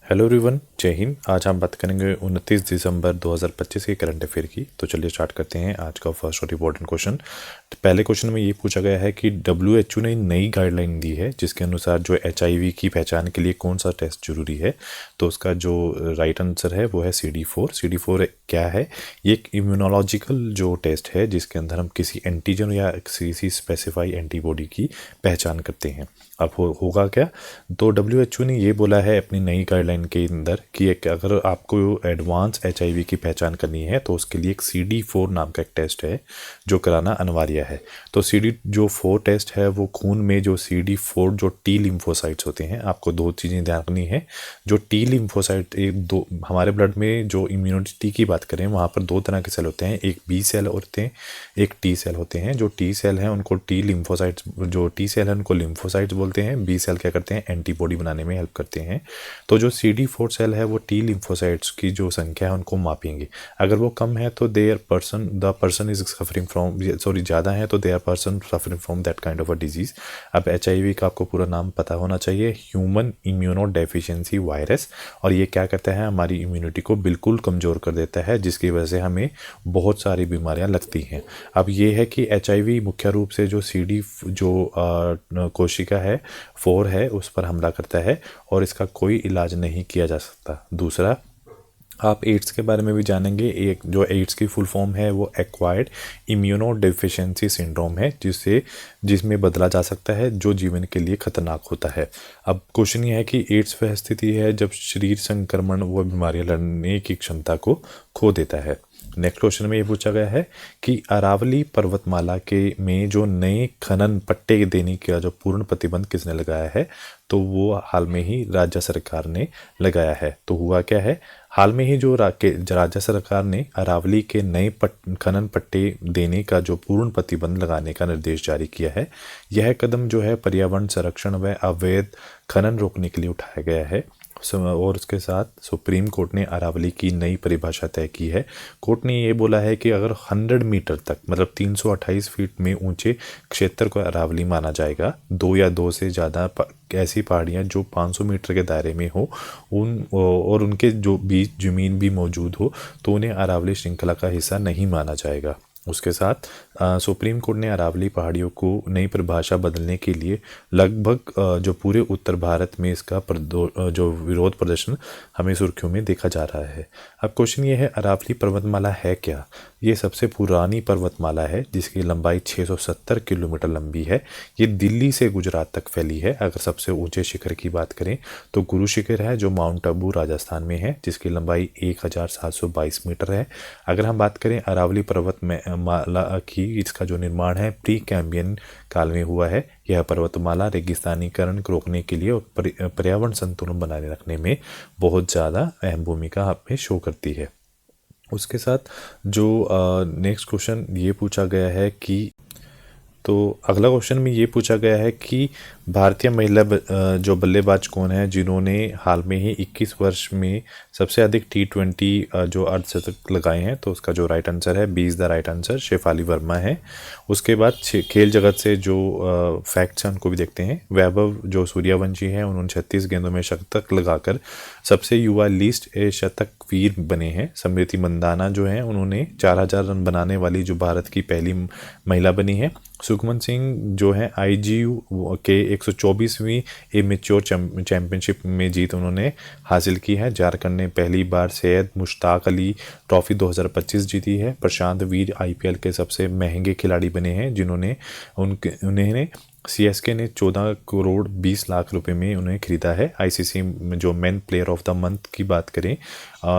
Hello everyone, जय हिंद। आज हम बात करेंगे 29 दिसंबर 2025 के करंट अफेयर की। तो चलिए स्टार्ट करते हैं आज का फर्स्ट और इम्पोर्टेंट क्वेश्चन। पहले क्वेश्चन में ये पूछा गया है कि WHO ने नई गाइडलाइन दी है जिसके अनुसार जो HIV की पहचान के लिए कौन सा टेस्ट जरूरी है। तो उसका जो राइट आंसर है वो है CD4। CD4 क्या है? ये एक इम्यूनोलॉजिकल जो टेस्ट है जिसके अंदर हम किसी एंटीजन या किसी स्पेसिफाई एंटीबॉडी की पहचान करते हैं। अब होगा क्या? तो WHO ने ये बोला है अपनी नई गाइडलाइन के अंदर कि अगर आपको एडवांस HIV की पहचान करनी है तो उसके लिए एक CD4 नाम का एक टेस्ट है जो कराना अनिवार्य है। तो CD4 टेस्ट है वो खून में जो CD4 जो टी लिम्फोसाइट्स होते हैं, आपको दो चीज़ें ध्यान रखनी है। जो टी लिम्फोसाइट दो हमारे ब्लड में जो इम्यूनिटी की बात करें वहाँ पर दो तरह के सेल होते हैं, एक बी सेल होते हैं, एक टी सेल होते हैं। जो टी सेल हैं उनको टी लिम्फोसाइट्स, जो टी सेल हैं उनको लिम्फोसाइट्स बोलते हैं। बी सेल क्या करते हैं? एंटीबॉडी बनाने में हेल्प करते हैं। तो जो CD4 सेल है वो टी लिम्फोसाइट्स की जो संख्या है उनको मापेंगे। अगर वो कम है तो the person is suffering from, sorry ज़्यादा है तो person suffering from that kind of a disease. अब HIV का आपको पूरा नाम पता होना चाहिए, ह्यूमन इम्यूनो डेफिशिएंसी वायरस। और ये क्या करता है? हमारी इम्यूनिटी को बिल्कुल कमज़ोर कर देता है जिसकी वजह से हमें बहुत सारी बीमारियां लगती हैं। अब ये है कि HIV मुख्य रूप से जो कोशिका है 4 है उस पर हमला करता है और इसका कोई इलाज नहीं किया जा सकता। दूसरा, आप एड्स के बारे में भी जानेंगे। एक जो एड्स की फुल फॉर्म है वो एक्वायर्ड इम्यूनो डेफिशिएंसी सिंड्रोम है जिसमें बदला जा सकता है जो जीवन के लिए खतरनाक होता है। अब क्वेश्चन ये है कि एड्स वह स्थिति है जब शरीर संक्रमण व बीमारियां लड़ने की क्षमता को खो देता है। नेक्स्ट क्वेश्चन में ये पूछा गया है कि अरावली पर्वतमाला के में जो नए खनन पट्टे देने का जो पूर्ण प्रतिबंध किसने लगाया है? तो वो हाल में ही राज्य सरकार ने लगाया है। तो हुआ क्या है? हाल में ही जो राज्य सरकार ने अरावली के नए खनन पट्टे देने का जो पूर्ण प्रतिबंध लगाने का निर्देश जारी किया है। यह कदम जो है पर्यावरण संरक्षण व अवैध खनन रोकने के लिए उठाया गया है। और उसके साथ सुप्रीम कोर्ट ने अरावली की नई परिभाषा तय की है। कोर्ट ने ये बोला है कि अगर 100 मीटर तक मतलब 328 फीट में ऊंचे क्षेत्र को अरावली माना जाएगा, दो या दो से ज़्यादा ऐसी पहाड़ियाँ जो 500 मीटर के दायरे में हो और उनके जो बीच जमीन भी मौजूद हो तो उन्हें अरावली श्रृंखला का हिस्सा नहीं माना जाएगा। उसके साथ सुप्रीम कोर्ट ने अरावली पहाड़ियों को नई परिभाषा बदलने के लिए लगभग जो पूरे उत्तर भारत में इसका जो विरोध प्रदर्शन हमें सुर्खियों में देखा जा रहा है। अब क्वेश्चन ये है, अरावली पर्वतमाला है क्या? ये सबसे पुरानी पर्वतमाला है जिसकी लंबाई 670 किलोमीटर लंबी है। ये दिल्ली से गुजरात तक फैली है। अगर सबसे ऊंचे शिखर की बात करें तो गुरु शिखर है जो माउंट आबू राजस्थान में है जिसकी लंबाई 1722 मीटर है। अगर हम बात करें अरावली पर्वत में माला की, इसका जो निर्माण है प्री कैम्बियन काल में हुआ है। यह पर्वतमाला रेगिस्तानीकरण को रोकने के लिए और पर्यावरण संतुलन बनाए रखने में बहुत ज़्यादा अहम भूमिका हमें शो करती है। उसके साथ जो नेक्स्ट क्वेश्चन ये पूछा गया है कि, तो अगला क्वेश्चन में ये पूछा गया है कि भारतीय महिला जो बल्लेबाज कौन है जिन्होंने हाल में ही 21 वर्ष में सबसे अधिक T20 जो अर्धशतक लगाए हैं? तो उसका जो राइट आंसर है, B is the right answer, Shefali Verma है। उसके बाद खेल जगत से जो फैक्ट्स हैं उनको भी देखते हैं। वैभव जो सूर्यवंशी हैं उन्होंने 36 गेंदों में शतक लगाकर सबसे युवा लीस्ट ए शतक वीर बने हैं। स्मृति मंदाना जो हैं उन्होंने 4000 रन बनाने वाली जो भारत की पहली महिला बनी है। सुखमन सिंह जो है IGU के 124वीं एमेच्योर चैंपियनशिप में जीत उन्होंने हासिल की है। झारखंड ने पहली बार सैयद मुश्ताक अली ट्रॉफी 2025 जीती है। प्रशांत वीर IPL के सबसे महंगे खिलाड़ी बने हैं जिन्होंने उन्हें CSK ने 14 करोड़ 20 लाख रुपए में उन्हें खरीदा है। ICC में जो main player of the month की बात करें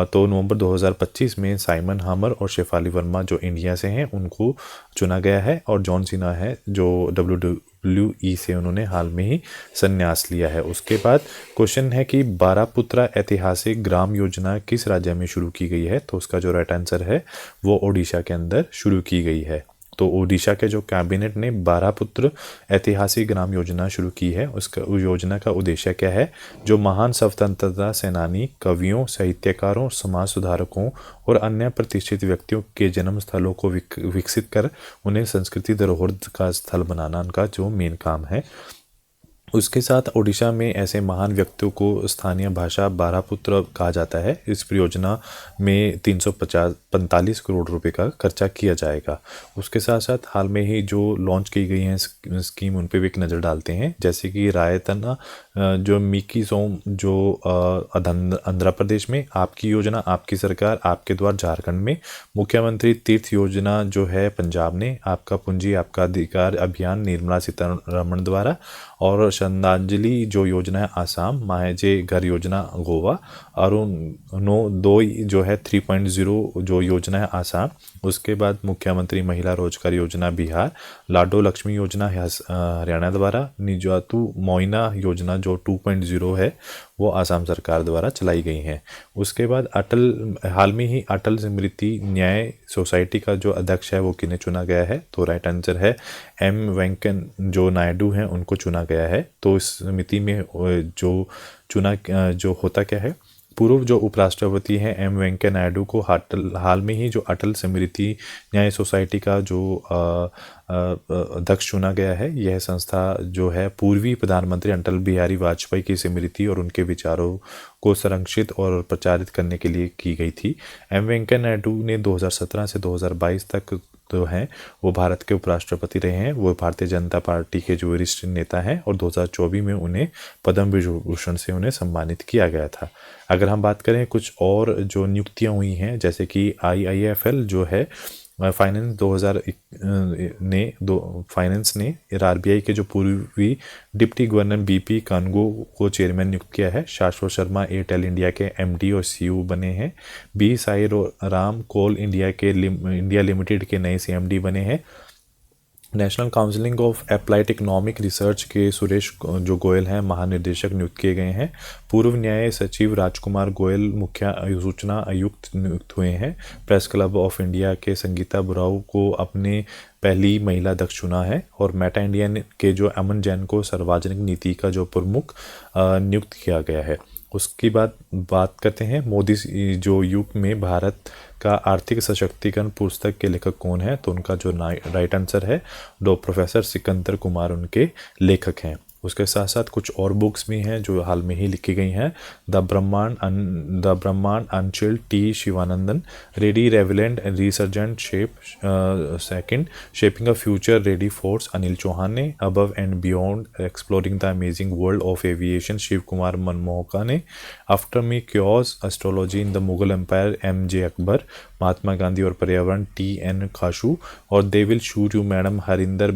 तो नवंबर 2025 में साइमन हामर और शेफाली वर्मा जो इंडिया से हैं उनको चुना गया है। और जॉन सीना है जो WWE से उन्होंने हाल में ही संन्यास लिया है। उसके बाद क्वेश्चन है कि बारापुत्रा ऐतिहासिक ग्राम योजना किस राज्य में शुरू की गई है? तो उसका जो राइट आंसर है वो ओडिशा के अंदर शुरू की गई है। तो ओडिशा के जो कैबिनेट ने बारापुत्र ऐतिहासिक ग्राम योजना शुरू की है। उसका योजना का उद्देश्य क्या है? जो महान स्वतंत्रता सेनानी, कवियों, साहित्यकारों, समाज सुधारकों और अन्य प्रतिष्ठित व्यक्तियों के जन्म स्थलों को विकसित कर उन्हें संस्कृति धरोहर का स्थल बनाना उनका जो मेन काम है। उसके साथ ओडिशा में ऐसे महान व्यक्तियों को स्थानीय भाषा बारापुत्र कहा जाता है। इस परियोजना में 345 करोड़ रुपए का खर्चा किया जाएगा। उसके साथ साथ हाल में ही जो लॉन्च की गई हैं स्कीम, उन पे भी एक नज़र डालते हैं। जैसे कि रायतना जो मिकी सोम जो आंध्र प्रदेश में, आपकी योजना आपकी सरकार आपके द्वार झारखंड में, मुख्यमंत्री तीर्थ योजना जो है पंजाब ने, आपका पूंजी आपका अधिकार अभियान निर्मला सीतारमण द्वारा, और श्रद्धांजलि जो योजना है आसाम, माहेजे घर योजना गोवा, अरुणो दो जो है 3.0 जो योजना है आसाम, उसके बाद मुख्यमंत्री महिला रोजगार योजना बिहार, लाडो लक्ष्मी योजना हरियाणा द्वारा, निजातु मोइना योजना जो 2.0 है वो आसाम सरकार द्वारा चलाई गई हैं। उसके बाद हाल में ही अटल स्मृति न्याय सोसाइटी का जो अध्यक्ष है वो किन्हें चुना गया है, तो राइट आंसर है एम वेंकैया जो नायडू हैं उनको चुना गया है। तो इस समिति में जो होता क्या है, पूर्व जो उपराष्ट्रपति हैं एम वेंकैया नायडू को हाल में ही जो अटल स्मृति न्याय सोसाइटी का जो अध्यक्ष चुना गया है। यह संस्था जो है पूर्वी प्रधानमंत्री अटल बिहारी वाजपेयी की स्मृति और उनके विचारों को संरक्षित और प्रचारित करने के लिए की गई थी। एम वेंकैया नायडू ने 2017 से 2022 तक तो हैं वो भारत के उपराष्ट्रपति रहे हैं। वो भारतीय जनता पार्टी के जो वरिष्ठ नेता हैं और 2024 में उन्हें पद्म विभूषण से उन्हें सम्मानित किया गया था। अगर हम बात करें कुछ और जो नियुक्तियां हुई हैं, जैसे कि IIFL जो है फाइनेंस 2000 फाइनेंस ने RBI के जो पूर्वी डिप्टी गवर्नर BP कानगो को चेयरमैन नियुक्त किया है। शाश्वत शर्मा एयरटेल इंडिया के MD और CEO बने हैं। B साई राम कोल इंडिया लिमिटेड के नए CMD बने हैं। National counselling of applied economic research के सुरेश जो गोयल हैं महानिदेशक नियुक्त किए गए हैं। पूर्व न्याय सचिव राजकुमार गोयल मुख्य सूचना आयुक्त नियुक्त हुए हैं। प्रेस क्लब ऑफ इंडिया के संगीता बुराऊ को अपने पहली महिला अध्यक्ष चुना है। और मेटा इंडिया के जो अमन जैन को सार्वजनिक नीति का जो प्रमुख नियुक्त किया गया है। उसकी बात करते हैं मोदी जो युग में भारत का आर्थिक सशक्तिकरण पुस्तक के लेखक कौन है, तो उनका जो राइट आंसर है प्रोफेसर सिकंदर कुमार उनके लेखक हैं। उसके साथ साथ कुछ और बुक्स भी हैं जो हाल में ही लिखी गई हैं। The Brahmand unchilled T Sivanandan, ready relevant resurgent shape second, shaping a future ready force Anil Chauhan ने, above and beyond exploring the amazing world of aviation Shiv Kumar मनमोहका ने, after me chaos astrology in the Mughal empire MJ Akbar, Mahatma Gandhi और पर्यावरण TN खाशू, और they will shoot you madam Harinder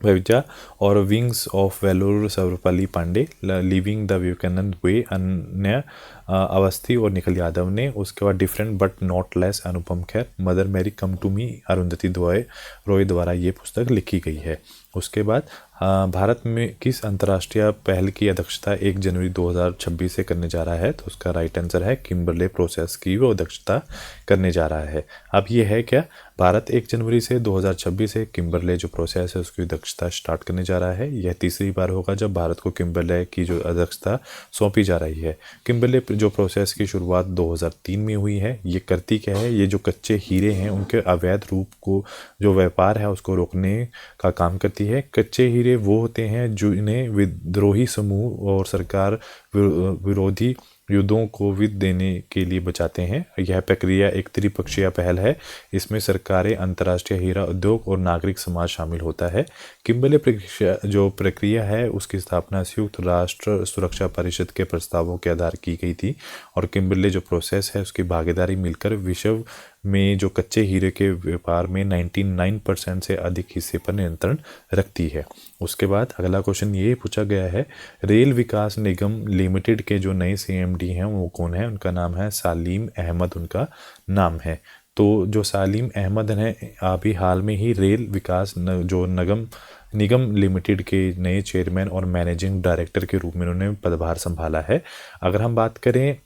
भविजा, और wings of valour Sarvapalli Pande, living the Vivekananda way अन्य अवस्थी और निखिल यादव ने। उसके बाद different but not less Anupam Kher, Mother Mary come to me Arundhati Roy द्वारा ये पुस्तक लिखी गई है। उसके बाद भारत में किस अंतर्राष्ट्रीय पहल की अध्यक्षता 1 जनवरी 2026 से करने जा रहा है, तो उसका राइट आंसर है किम्बरले प्रोसेस की वो अध्यक्षता करने जा रहा है। अब ये है क्या, भारत 1 जनवरी से 2026 से किम्बरले जो प्रोसेस है उसकी अध्यक्षता स्टार्ट करने जा रहा है। यह तीसरी बार होगा जब भारत को किम्बरले की जो अध्यक्षता सौंपी जा रही है। किम्बरले जो प्रोसेस की शुरुआत 2003 में हुई है। ये करती क्या है, ये जो कच्चे हीरे हैं उनके अवैध रूप को जो व्यापार है उसको रोकने का काम करती है। कच्चे हीरे वो होते हैं जो इन्हें विद्रोही समूह और सरकार विरोधी युद्धों को वित्त देने के लिए बचाते हैं। यह प्रक्रिया एक त्रिपक्षीय पहल है। इसमें सरकारें, अंतर्राष्ट्रीय हीरा उद्योग और नागरिक समाज शामिल होता है। किम्बरले जो प्रक्रिया है उसकी स्थापना संयुक्त राष्ट्र सुरक्षा परिषद के प्रस्तावों के आधार की गई थी। और किम्बरले जो प्रोसेस है उसकी भागीदारी मिलकर विश्व में जो कच्चे हीरे के व्यापार में 99% से अधिक हिस्से पर नियंत्रण रखती है। उसके बाद अगला क्वेश्चन ये पूछा गया है, रेल विकास निगम लिमिटेड के जो नए CMD हैं वो कौन है, उनका नाम है सालीम अहमद उनका नाम है। तो जो सालीम अहमद हैं अभी हाल में ही रेल विकास जो निगम लिमिटेड के नए चेयरमैन और मैनेजिंग डायरेक्टर के रूप में उन्होंने पदभार संभाला है। अगर हम बात करें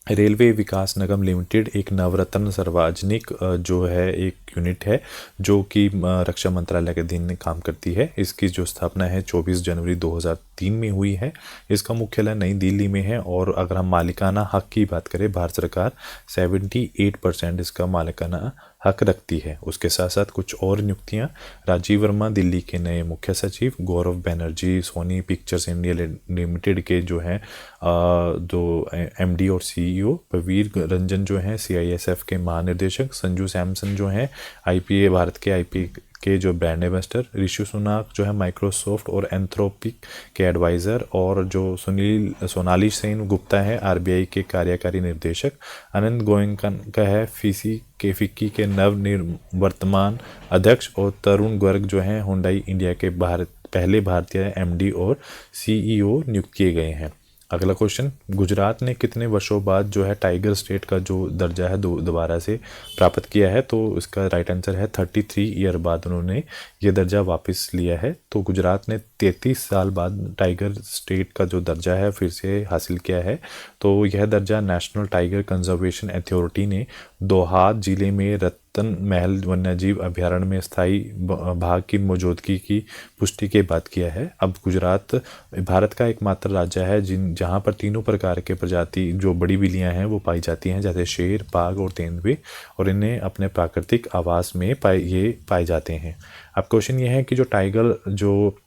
रेलवे विकास निगम लिमिटेड एक नवरत्न सार्वजनिक जो है एक यूनिट है जो कि रक्षा मंत्रालय के अधीन काम करती है। इसकी जो स्थापना है 24 जनवरी 2003 में हुई है। इसका मुख्यालय नई दिल्ली में है। और अगर हम मालिकाना हक की बात करें, भारत सरकार 78% इसका मालिकाना हक रखती है। उसके साथ साथ कुछ और नियुक्तियां, राजीव वर्मा दिल्ली के नए मुख्य सचिव, Gaurav Banerjee Sony pictures India limited के जो हैं जो एमडी और सीईओ, प्रवीर रंजन जो हैं सीआईएसएफ के महानिदेशक, संजू सैमसन जो हैं आईपीए भारत के आईपीए के जो ब्रांड एम्बेसडर, ऋषि सुनाक जो है माइक्रोसॉफ्ट और एंथ्रोपिक के एडवाइज़र, और जो सोनाली सेन गुप्ता है आरबीआई के कार्यकारी निर्देशक, आनंद गोयनका है फिक्की के नवनिर्वर्तमान अध्यक्ष, और तरुण गर्ग जो हैं हुंडई इंडिया के पहले भारतीय एमडी और सीईओ नियुक्त किए गए हैं। अगला क्वेश्चन, गुजरात ने कितने वर्षों बाद जो है टाइगर स्टेट का जो दर्जा है दोबारा से प्राप्त किया है? तो इसका राइट आंसर है 33 ईयर बाद उन्होंने ये दर्जा वापस लिया है। तो गुजरात ने 33 साल बाद टाइगर स्टेट का जो दर्जा है फिर से हासिल किया है। तो यह दर्जा नेशनल टाइगर कंजर्वेशन अथॉरिटी ने दोहात जिले में रतन महल वन्यजीव अभयारण्य में स्थायी भाग की मौजूदगी की पुष्टि के बाद किया है। अब गुजरात भारत का एकमात्र राज्य है जहां पर तीनों प्रकार के प्रजाति जो बड़ी बिल्लियां हैं वो पाई जाती हैं, जैसे शेर, बाघ और तेंदुए, और इन्हें अपने प्राकृतिक आवास में पाए जाते हैं। अब क्वेश्चन ये है कि जो टाइगर जो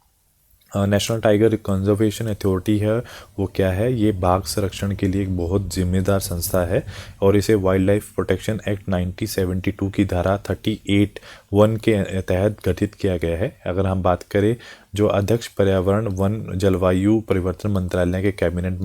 नेशनल टाइगर कंजर्वेशन अथॉरिटी है वो क्या है? ये बाघ संरक्षण के लिए एक बहुत जिम्मेदार संस्था है और इसे वाइल्ड लाइफ प्रोटेक्शन एक्ट 1972 की धारा 38(1) के तहत गठित किया गया है। अगर हम बात करें, जो अध्यक्ष पर्यावरण वन जलवायु परिवर्तन मंत्रालय के कैबिनेट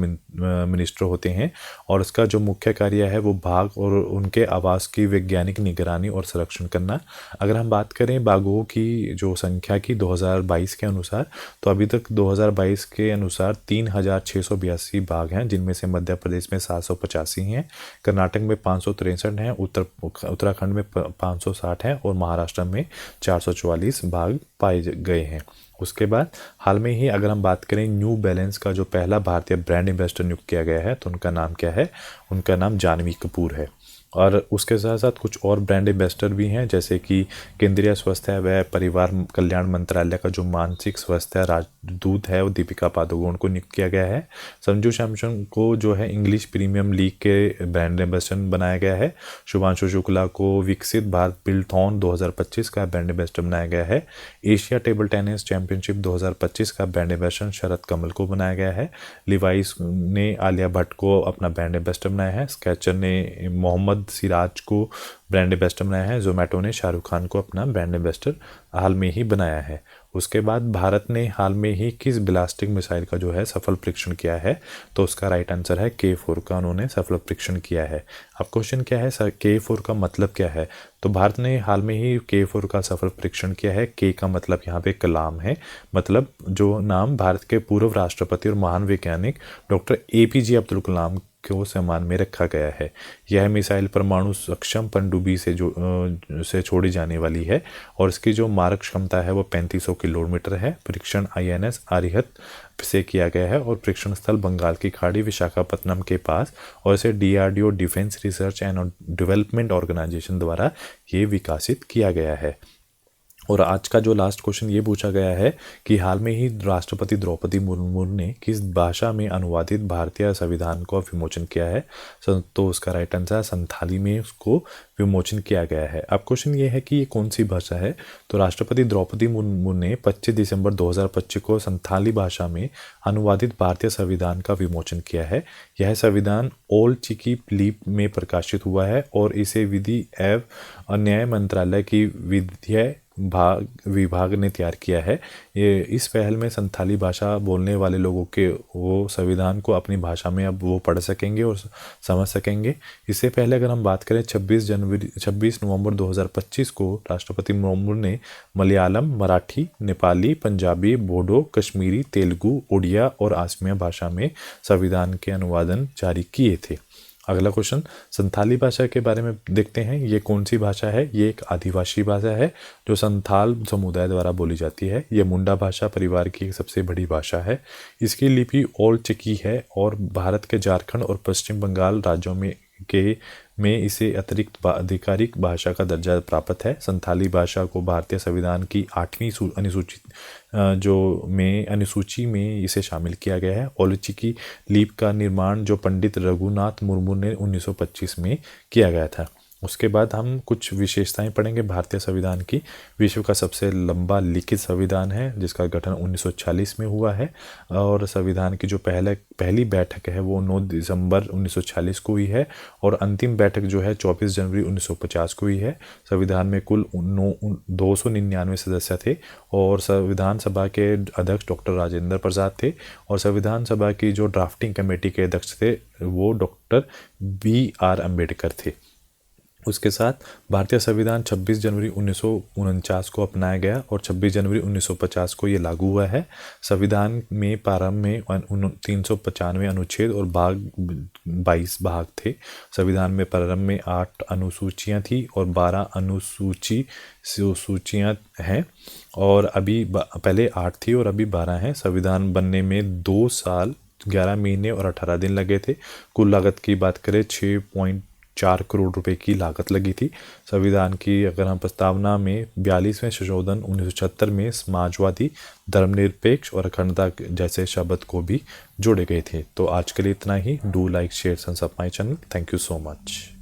मिनिस्टर होते हैं, और इसका जो मुख्य कार्य है वो बाघ और उनके आवास की वैज्ञानिक निगरानी और संरक्षण करना। अगर हम बात करें बाघों की जो संख्या की 2022 के अनुसार, तो अभी तक 2022 के अनुसार 3682 बाघ हैं, जिनमें से मध्य प्रदेश में 785 हैं, कर्नाटक में 563 हैं, उत्तराखंड में 560 हैं और महाराष्ट्र में 444 बाघ पाए गए हैं। उसके बाद हाल में ही अगर हम बात करें, न्यू बैलेंस का जो पहला भारतीय ब्रांड एम्बेसडर नियुक्त किया गया है, तो उनका नाम क्या है? उनका नाम जानवी कपूर है। और उसके साथ साथ कुछ और ब्रांड एम्बेसडर भी हैं, जैसे कि केंद्रीय स्वास्थ्य व परिवार कल्याण मंत्रालय का जो मानसिक स्वास्थ्य राजदूत है वो दीपिका पादुकोण को नियुक्त किया गया है। संजू सैमसन को जो है इंग्लिश प्रीमियम लीग के ब्रांड एम्बेसडर बनाया गया है। शुभांशु शुक्ला को विकसित भारत बिल्डथॉन 2025 का ब्रांड एम्बेसडर बनाया गया है। एशिया टेबल टेनिस चैंपियनशिप 2025 का ब्रांड एम्बेसडर शरद कमल को बनाया गया है। लिवाइस ने आलिया भट्ट को अपना ब्रांड एम्बेसडर बनाया है। स्केचर ने मोहम्मद सिराज को ब्रांड एम्बेसडर बनाया है। जोमेटो ने शाहरुख खान को अपना ब्रांड एम्बेसडर हाल में ही बनाया है। उसके बाद भारत ने हाल में ही किस बैलिस्टिक मिसाइल का जो है सफल परीक्षण किया है? तो उसका राइट आंसर है K4 का उन्होंने सफल परीक्षण किया है। अब क्वेश्चन क्या है सर, K4 का मतलब क्या है? तो भारत ने हाल में ही K4 का सफल परीक्षण किया है। K का मतलब यहाँ पे कलाम है, मतलब जो नाम भारत के पूर्व राष्ट्रपति और महान वैज्ञानिक डॉक्टर APJ अब्दुल कलाम को सम्मान में रखा गया है। यह मिसाइल परमाणु सक्षम पनडुब्बी से छोड़ी जाने वाली है और इसकी जो मारक क्षमता है वो 3500 किलोमीटर है। परीक्षण INS अरिहंत से किया गया है और परीक्षण स्थल बंगाल की खाड़ी विशाखापत्तनम के पास, और इसे DRDO defence research and development organisation द्वारा ये विकसित किया गया है। और आज का जो लास्ट क्वेश्चन ये पूछा गया है कि हाल में ही राष्ट्रपति द्रौपदी मुर्मू ने किस भाषा में अनुवादित भारतीय संविधान को विमोचन किया है? तो उसका राइट आंसर संथाली में उसको विमोचन किया गया है। अब क्वेश्चन ये है कि ये कौन सी भाषा है? तो राष्ट्रपति द्रौपदी मुर्मू ने 25 दिसंबर 2025 को संथाली भाषा में अनुवादित भारतीय संविधान का विमोचन किया है। यह संविधान ओल्ड चिकी लिपि में प्रकाशित हुआ है और इसे विधि एवं न्याय मंत्रालय की विधेय विभाग ने तैयार किया है। ये इस पहल में संथाली भाषा बोलने वाले लोगों के वो संविधान को अपनी भाषा में अब वो पढ़ सकेंगे और समझ सकेंगे। इससे पहले अगर हम बात करें 26 नवंबर 2025 को राष्ट्रपति मुर्मू ने मलयालम, मराठी, नेपाली, पंजाबी, बोडो, कश्मीरी, तेलुगु, उड़िया और असमिया भाषा में संविधान के अनुवादन जारी किए थे। अगला क्वेश्चन, संथाली भाषा के बारे में देखते हैं। ये कौन सी भाषा है? ये एक आदिवासी भाषा है जो संथाल समुदाय द्वारा बोली जाती है। ये मुंडा भाषा परिवार की एक सबसे बड़ी भाषा है। इसकी लिपि ओल्ड चिकी है और भारत के झारखंड और पश्चिम बंगाल राज्यों में इसे अतिरिक्त आधिकारिक भाषा का दर्जा प्राप्त है। संथाली भाषा को भारतीय संविधान की 8वीं अनुसूची में इसे शामिल किया गया है। ओल्ड चिकी लिपि का निर्माण जो पंडित रघुनाथ मुर्मू ने 1925 में किया गया था। उसके बाद हम कुछ विशेषताएं पढ़ेंगे भारतीय संविधान की। विश्व का सबसे लंबा लिखित संविधान है जिसका गठन 1940 में हुआ है, और संविधान की जो पहली बैठक है वो 9 दिसंबर 1940 को हुई है, और अंतिम बैठक जो है 24 जनवरी 1950 को हुई है। संविधान में कुल 299 सदस्य थे, और संविधान सभा के अध्यक्ष डॉक्टर राजेंद्र प्रसाद थे, और संविधान सभा की जो ड्राफ्टिंग कमेटी के अध्यक्ष थे वो डॉक्टर BR अम्बेडकर थे। उसके साथ भारतीय संविधान 26 जनवरी 1949 को अपनाया गया, और 26 जनवरी 1950 को ये लागू हुआ है। संविधान में प्रारंभ में 395 अनुच्छेद और 22 भाग थे। संविधान में प्रारंभ में 8 अनुसूचियां थी और 12 सूचियां हैं, और अभी पहले 8 थी और अभी 12 हैं। संविधान बनने में 2 साल 11 महीने और 18 दिन लगे थे। कुल लागत की बात करें 6.4 करोड़ रुपए की लागत लगी थी। संविधान की अगर हम प्रस्तावना में 42वें संशोधन 1976 में समाजवादी, धर्मनिरपेक्ष और अखंडता जैसे शब्द को भी जोड़े गए थे। तो आज के लिए इतना ही। Do like share and subscribe my channel. Thank you so much.